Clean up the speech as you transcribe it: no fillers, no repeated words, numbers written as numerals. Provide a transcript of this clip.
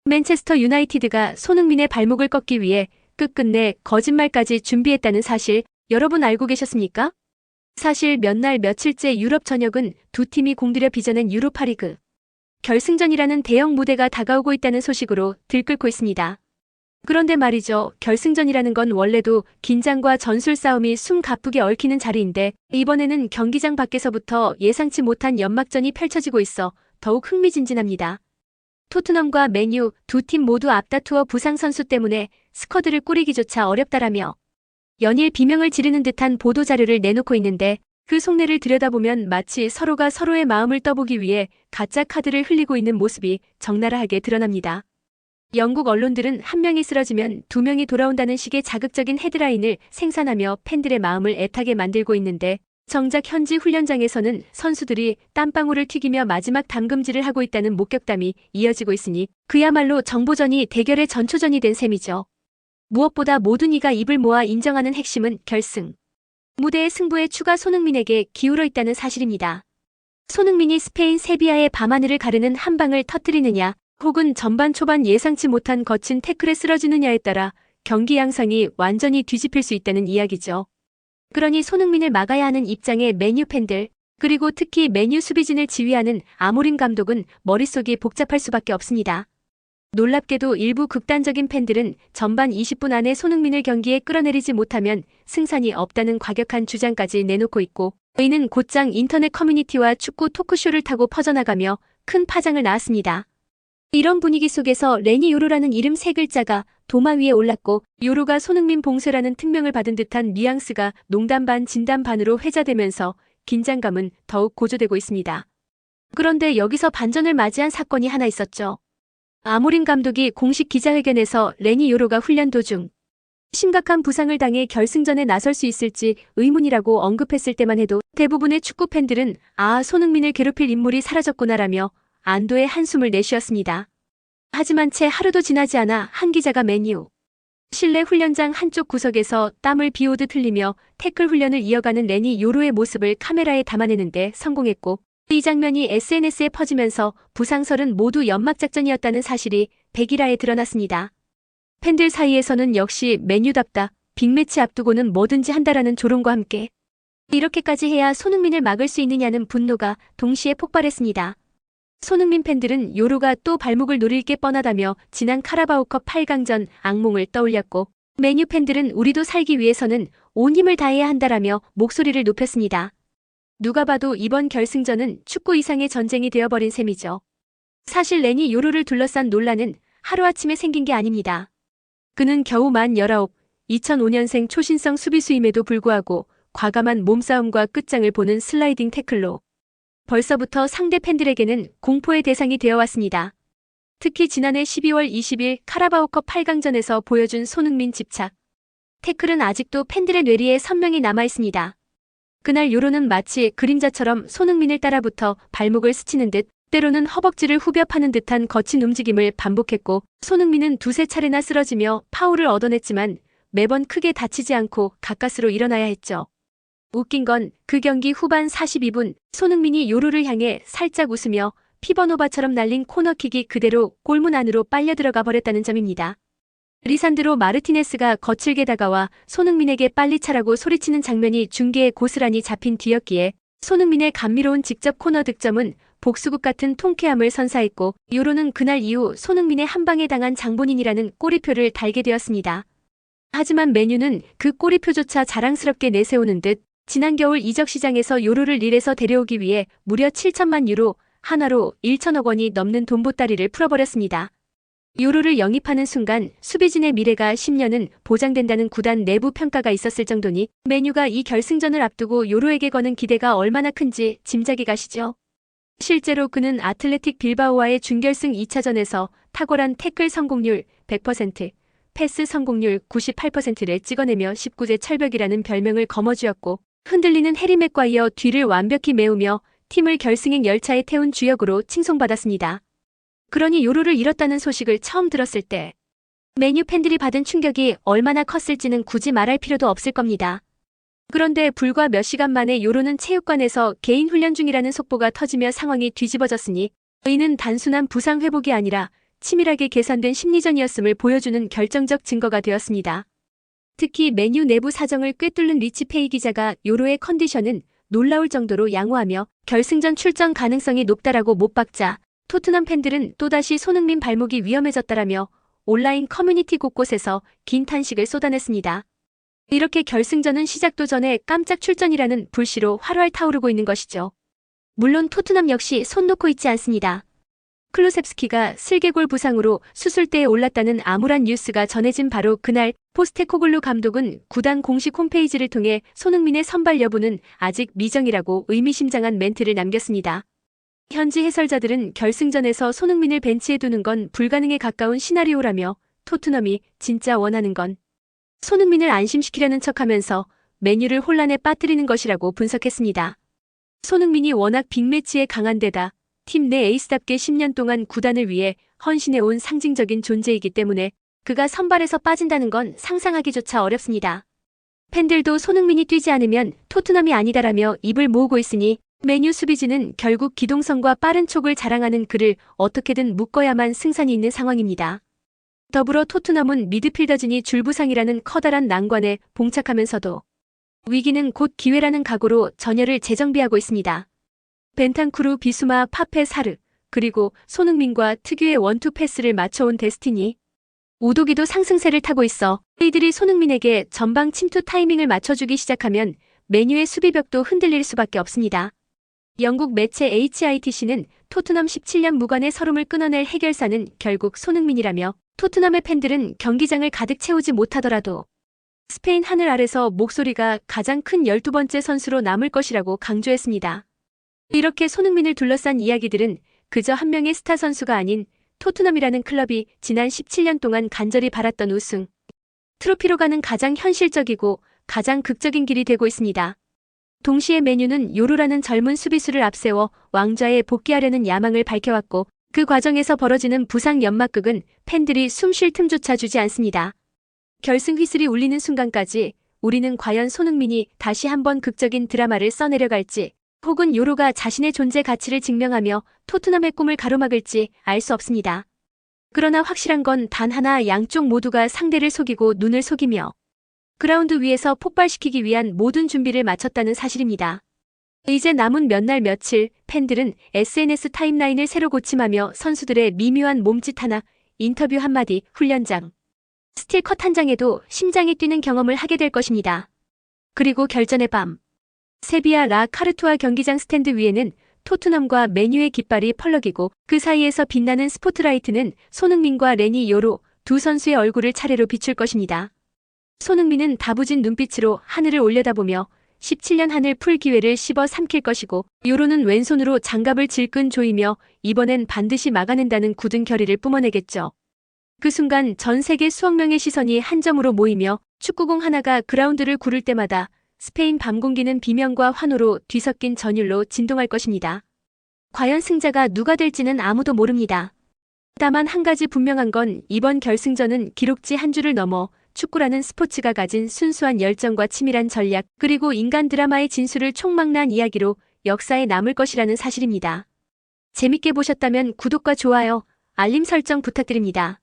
맨체스터 유나이티드가 손흥민의 발목을 꺾기 위해 끝끝내 거짓말까지 준비했다는 사실 여러분 알고 계셨습니까? 사실 몇 날 며칠째 유럽 전역은 두 팀이 공들여 빚어낸 유로파리그 결승전이라는 대형 무대가 다가오고 있다는 소식으로 들끓고 있습니다. 그런데 말이죠. 결승전이라는 건 원래도 긴장과 전술 싸움이 숨가쁘게 얽히는 자리인데 이번에는 경기장 밖에서부터 예상치 못한 연막전이 펼쳐지고 있어 더욱 흥미진진합니다. 토트넘과 맨유 두 팀 모두 앞다투어 부상 선수 때문에 스쿼드를 꾸리기조차 어렵다라며 연일 비명을 지르는 듯한 보도자료를 내놓고 있는데 그 속내를 들여다보면 마치 서로가 서로의 마음을 떠보기 위해 가짜 카드를 흘리고 있는 모습이 적나라하게 드러납니다. 영국 언론들은 한 명이 쓰러지면 두 명이 돌아온다는 식의 자극적인 헤드라인을 생산하며 팬들의 마음을 애타게 만들고 있는데 정작 현지 훈련장에서는 선수들이 땀방울을 튀기며 마지막 담금질을 하고 있다는 목격담이 이어지고 있으니 그야말로 정보전이 대결의 전초전이 된 셈이죠. 무엇보다 모든 이가 입을 모아 인정하는 핵심은 결승 무대의 승부에 추가 손흥민에게 기울어 있다는 사실입니다. 손흥민이 스페인 세비야의 밤하늘을 가르는 한 방을 터뜨리느냐 혹은 전반 초반 예상치 못한 거친 태클에 쓰러지느냐에 따라 경기 양상이 완전히 뒤집힐 수 있다는 이야기죠. 그러니 손흥민을 막아야 하는 입장의 맨유 팬들, 그리고 특히 맨유 수비진을 지휘하는 아모림 감독은 머릿속이 복잡할 수밖에 없습니다. 놀랍게도 일부 극단적인 팬들은 전반 20분 안에 손흥민을 경기에 끌어내리지 못하면 승산이 없다는 과격한 주장까지 내놓고 있고 이는 곧장 인터넷 커뮤니티와 축구 토크쇼를 타고 퍼져나가며 큰 파장을 낳았습니다. 이런 분위기 속에서 레니 요로라는 이름 세 글자가 도마 위에 올랐고 요로가 손흥민 봉쇄라는 특명을 받은 듯한 뉘앙스가 농담 반 진담 반으로 회자되면서 긴장감은 더욱 고조되고 있습니다. 그런데 여기서 반전을 맞이한 사건이 하나 있었죠. 아모림 감독이 공식 기자회견에서 레니 요로가 훈련 도중 심각한 부상을 당해 결승전에 나설 수 있을지 의문이라고 언급했을 때만 해도 대부분의 축구 팬들은 손흥민을 괴롭힐 인물이 사라졌구나라며 안도의 한숨을 내쉬었습니다. 하지만 채 하루도 지나지 않아 한 기자가 맨유 실내 훈련장 한쪽 구석에서 땀을 비오듯 흘리며 태클 훈련을 이어가는 레니 요로의 모습을 카메라에 담아내는데 성공했고 이 장면이 SNS에 퍼지면서 부상설은 모두 연막작전이었다는 사실이 백일화에 드러났습니다. 팬들 사이에서는 역시 맨유답다. 빅매치 앞두고는 뭐든지 한다라는 조롱과 함께 이렇게까지 해야 손흥민을 막을 수 있느냐는 분노가 동시에 폭발했습니다. 손흥민 팬들은 요로가 또 발목을 노릴 게 뻔하다며 지난 카라바오컵 8강전 악몽을 떠올렸고 맨유 팬들은 우리도 살기 위해서는 온 힘을 다해야 한다라며 목소리를 높였습니다. 누가 봐도 이번 결승전은 축구 이상의 전쟁이 되어버린 셈이죠. 사실 레니 요로를 둘러싼 논란은 하루아침에 생긴 게 아닙니다. 그는 겨우 만 19, 2005년생 초신성 수비수임에도 불구하고 과감한 몸싸움과 끝장을 보는 슬라이딩 태클로 벌써부터 상대 팬들에게는 공포의 대상이 되어왔습니다. 특히 지난해 12월 20일 카라바오컵 8강전에서 보여준 손흥민 집착 태클은 아직도 팬들의 뇌리에 선명히 남아있습니다. 그날 요로는 마치 그림자처럼 손흥민을 따라붙어 발목을 스치는 듯 때로는 허벅지를 후벼 파는 듯한 거친 움직임을 반복했고 손흥민은 두세 차례나 쓰러지며 파울을 얻어냈지만 매번 크게 다치지 않고 가까스로 일어나야 했죠. 웃긴 건 그 경기 후반 42분 손흥민이 요로를 향해 살짝 웃으며 피버노바처럼 날린 코너킥이 그대로 골문 안으로 빨려 들어가 버렸다는 점입니다. 리산드로 마르티네스가 거칠게 다가와 손흥민에게 빨리 차라고 소리치는 장면이 중계에 고스란히 잡힌 뒤였기에 손흥민의 감미로운 직접 코너 득점은 복수국 같은 통쾌함을 선사했고 요로는 그날 이후 손흥민의 한 방에 당한 장본인이라는 꼬리표를 달게 되었습니다. 하지만 맨유는 그 꼬리표조차 자랑스럽게 내세우는 듯 지난 겨울 이적 시장에서 요로를 릴에서 데려오기 위해 무려 7천만 유로, 하나로 1천억 원이 넘는 돈보따리를 풀어버렸습니다. 요로를 영입하는 순간 수비진의 미래가 10년은 보장된다는 구단 내부 평가가 있었을 정도니 맨유가 이 결승전을 앞두고 요로에게 거는 기대가 얼마나 큰지 짐작이 가시죠? 실제로 그는 아틀레틱 빌바오와의 준결승 2차전에서 탁월한 태클 성공률 100%, 패스 성공률 98%를 찍어내며 19제 철벽이라는 별명을 거머쥐었고 흔들리는 해리 맥과이어 뒤를 완벽히 메우며 팀을 결승행 열차에 태운 주역으로 칭송받았습니다. 그러니 요로를 잃었다는 소식을 처음 들었을 때 맨유 팬들이 받은 충격이 얼마나 컸을지는 굳이 말할 필요도 없을 겁니다. 그런데 불과 몇 시간 만에 요로는 체육관에서 개인 훈련 중이라는 속보가 터지며 상황이 뒤집어졌으니 이는 단순한 부상 회복이 아니라 치밀하게 계산된 심리전이었음을 보여주는 결정적 증거가 되었습니다. 특히 맨유 내부 사정을 꿰뚫는 리치 페이 기자가 요로의 컨디션은 놀라울 정도로 양호하며 결승전 출전 가능성이 높다라고 못 박자 토트넘 팬들은 또다시 손흥민 발목이 위험해졌다라며 온라인 커뮤니티 곳곳에서 긴 탄식을 쏟아냈습니다. 이렇게 결승전은 시작도 전에 깜짝 출전이라는 불씨로 활활 타오르고 있는 것이죠. 물론 토트넘 역시 손 놓고 있지 않습니다. 클루셉스키가 슬개골 부상으로 수술대에 올랐다는 암울한 뉴스가 전해진 바로 그날 포스테코글루 감독은 구단 공식 홈페이지를 통해 손흥민의 선발 여부는 아직 미정이라고 의미심장한 멘트를 남겼습니다. 현지 해설자들은 결승전에서 손흥민을 벤치에 두는 건 불가능에 가까운 시나리오라며 토트넘이 진짜 원하는 건 손흥민을 안심시키려는 척하면서 맨유를 혼란에 빠뜨리는 것이라고 분석했습니다. 손흥민이 워낙 빅매치에 강한 데다 팀 내 에이스답게 10년 동안 구단을 위해 헌신해온 상징적인 존재이기 때문에 그가 선발에서 빠진다는 건 상상하기조차 어렵습니다. 팬들도 손흥민이 뛰지 않으면 토트넘이 아니다라며 입을 모으고 있으니 맨유 수비진은 결국 기동성과 빠른 촉을 자랑하는 그를 어떻게든 묶어야만 승산이 있는 상황입니다. 더불어 토트넘은 미드필더진이 줄부상이라는 커다란 난관에 봉착하면서도 위기는 곧 기회라는 각오로 전열을 재정비하고 있습니다. 벤탄쿠르, 비수마, 파페, 사르, 그리고 손흥민과 특유의 원투 패스를 맞춰온 데스티니. 우도기도 상승세를 타고 있어 이들이 손흥민에게 전방 침투 타이밍을 맞춰주기 시작하면 맨유의 수비벽도 흔들릴 수밖에 없습니다. 영국 매체 HITC는 토트넘 17년 무관의 서름을 끊어낼 해결사는 결국 손흥민이라며 토트넘의 팬들은 경기장을 가득 채우지 못하더라도 스페인 하늘 아래서 목소리가 가장 큰 12번째 선수로 남을 것이라고 강조했습니다. 이렇게 손흥민을 둘러싼 이야기들은 그저 한 명의 스타 선수가 아닌 토트넘이라는 클럽이 지난 17년 동안 간절히 바랐던 우승 트로피로 가는 가장 현실적이고 가장 극적인 길이 되고 있습니다. 동시에 맨유는 요로라는 젊은 수비수를 앞세워 왕좌에 복귀하려는 야망을 밝혀왔고 그 과정에서 벌어지는 부상 연막극은 팬들이 숨 쉴 틈조차 주지 않습니다. 결승 휘슬이 울리는 순간까지 우리는 과연 손흥민이 다시 한번 극적인 드라마를 써내려갈지 혹은 요로가 자신의 존재 가치를 증명하며 토트넘의 꿈을 가로막을지 알 수 없습니다. 그러나 확실한 건 단 하나, 양쪽 모두가 상대를 속이고 눈을 속이며 그라운드 위에서 폭발시키기 위한 모든 준비를 마쳤다는 사실입니다. 이제 남은 몇 날 며칠 팬들은 SNS 타임라인을 새로 고침하며 선수들의 미묘한 몸짓 하나, 인터뷰 한마디, 훈련장, 스틸컷 한 장에도 심장이 뛰는 경험을 하게 될 것입니다. 그리고 결전의 밤. 세비야 라 카르투아 경기장 스탠드 위에는 토트넘과 맨유의 깃발이 펄럭이고 그 사이에서 빛나는 스포트라이트는 손흥민과 레니 요로 두 선수의 얼굴을 차례로 비출 것입니다. 손흥민은 다부진 눈빛으로 하늘을 올려다보며 17년 하늘 풀 기회를 씹어 삼킬 것이고 요로는 왼손으로 장갑을 질끈 조이며 이번엔 반드시 막아낸다는 굳은 결의를 뿜어내겠죠. 그 순간 전 세계 수억 명의 시선이 한 점으로 모이며 축구공 하나가 그라운드를 구를 때마다 스페인 밤 공기는 비명과 환호로 뒤섞인 전율로 진동할 것입니다. 과연 승자가 누가 될지는 아무도 모릅니다. 다만 한 가지 분명한 건 이번 결승전은 기록지 한 줄을 넘어 축구라는 스포츠가 가진 순수한 열정과 치밀한 전략 그리고 인간 드라마의 진수를 총망라한 이야기로 역사에 남을 것이라는 사실입니다. 재밌게 보셨다면 구독과 좋아요, 알림 설정 부탁드립니다.